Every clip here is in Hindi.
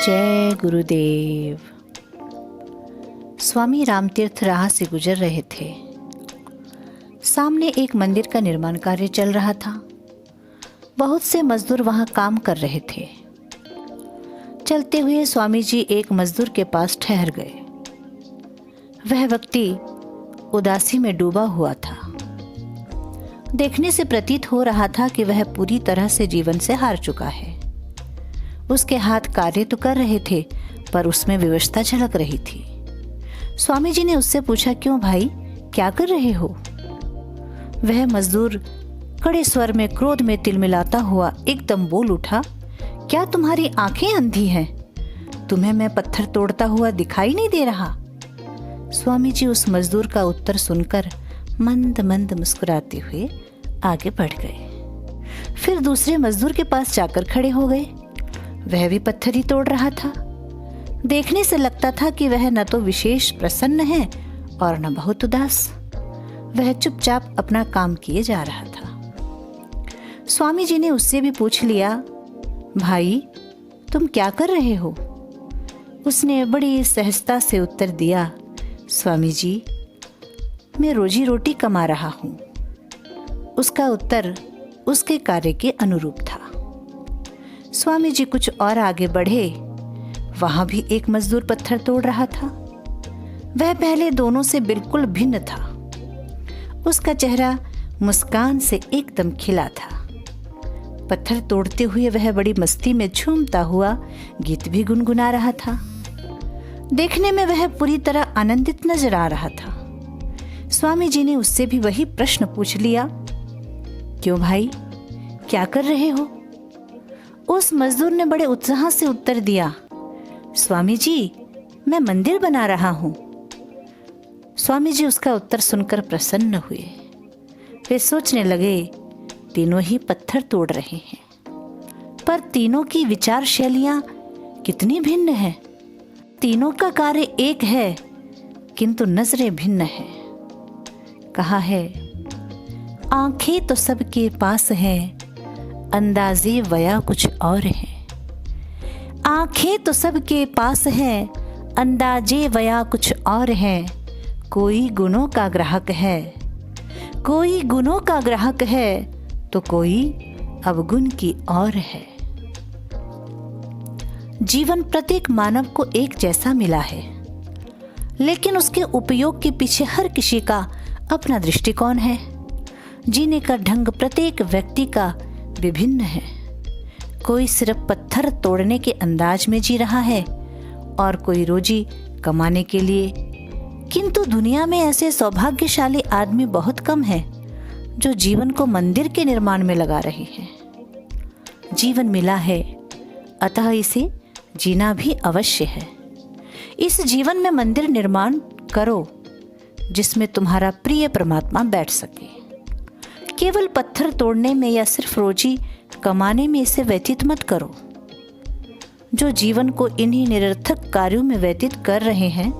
जय गुरुदेव। स्वामी रामतीर्थ राह से गुजर रहे थे। सामने एक मंदिर का निर्माण कार्य चल रहा था। बहुत से मजदूर वहां काम कर रहे थे। चलते हुए स्वामी जी एक मजदूर के पास ठहर गए। वह व्यक्ति उदासी में डूबा हुआ था। देखने से प्रतीत हो रहा था कि वह पूरी तरह से जीवन से हार चुका है। उसके हाथ कार्य तो कर रहे थे, पर उसमें विवशता झलक रही थी। स्वामी जी ने उससे पूछा, क्यों भाई, क्या कर रहे हो? वह मजदूर कड़े स्वर में क्रोध में तिलमिलाता हुआ एकदम बोल उठा, क्या तुम्हारी आंखें अंधी हैं? तुम्हें मैं पत्थर तोड़ता हुआ दिखाई नहीं दे रहा? स्वामी जी उस मजदूर का उत्तर सुनकर मंद मंद मुस्कुराते हुए आगे बढ़ गए। फिर दूसरे मजदूर के पास जाकर खड़े हो गए। वह भी पत्थर ही तोड़ रहा था। देखने से लगता था कि वह न तो विशेष प्रसन्न है और न बहुत उदास। वह चुपचाप अपना काम किए जा रहा था। स्वामी जी ने उससे भी पूछ लिया, भाई तुम क्या कर रहे हो? उसने बड़ी सहजता से उत्तर दिया, स्वामी जी मैं रोजी रोटी कमा रहा हूँ। उसका उत्तर उसके कार्य के अनुरूप था। स्वामी जी कुछ और आगे बढ़े। वहां भी एक मजदूर पत्थर तोड़ रहा था। वह पहले दोनों से बिल्कुल भिन्न था। उसका चेहरा मुस्कान से एकदम खिला था। पत्थर तोड़ते हुए वह बड़ी मस्ती में झूमता हुआ गीत भी गुनगुना रहा था। देखने में वह पूरी तरह आनंदित नजर आ रहा था। स्वामी जी ने उससे भी वही प्रश्न पूछ लिया, क्यों भाई, क्या कर रहे हो? उस मजदूर ने बड़े उत्साह से उत्तर दिया, स्वामी जी मैं मंदिर बना रहा हूं। स्वामी जी उसका उत्तर सुनकर प्रसन्न हुए। वे सोचने लगे, तीनों ही पत्थर तोड़ रहे हैं, पर तीनों की विचार शैलियां कितनी भिन्न हैं। तीनों का कार्य एक है, किंतु नजरें भिन्न हैं। कहा है, आंखें तो सबके पास हैं, अंदाजे वया कुछ और है। आंखें तो सबके पास हैं, अंदाजे वया कुछ और है। कोई गुणों का ग्राहक है, कोई गुणों का ग्राहक है, तो कोई अवगुण की और है। जीवन प्रत्येक मानव को एक जैसा मिला है, लेकिन उसके उपयोग के पीछे हर किसी का अपना दृष्टिकोण है। जीने का ढंग प्रत्येक व्यक्ति का विभिन्न है। कोई सिर्फ पत्थर तोड़ने के अंदाज में जी रहा है और कोई रोजी कमाने के लिए। किंतु दुनिया में ऐसे सौभाग्यशाली आदमी बहुत कम हैं जो जीवन को मंदिर के निर्माण में लगा रहे हैं। जीवन मिला है, अतः इसे जीना भी अवश्य है। इस जीवन में मंदिर निर्माण करो जिसमें तुम्हारा प्रिय परमात्मा बैठ सके। केवल पत्थर तोड़ने में या सिर्फ रोजी कमाने में इसे व्यतीत मत करो। जो जीवन को इन्हीं निरर्थक कार्यों में व्यतीत कर रहे हैं,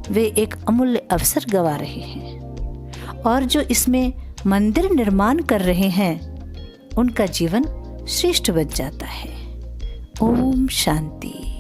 वे एक अमूल्य अवसर गंवा रहे हैं, और जो इसमें मंदिर निर्माण कर रहे हैं, उनका जीवन श्रेष्ठ बन जाता है। ओम शांति।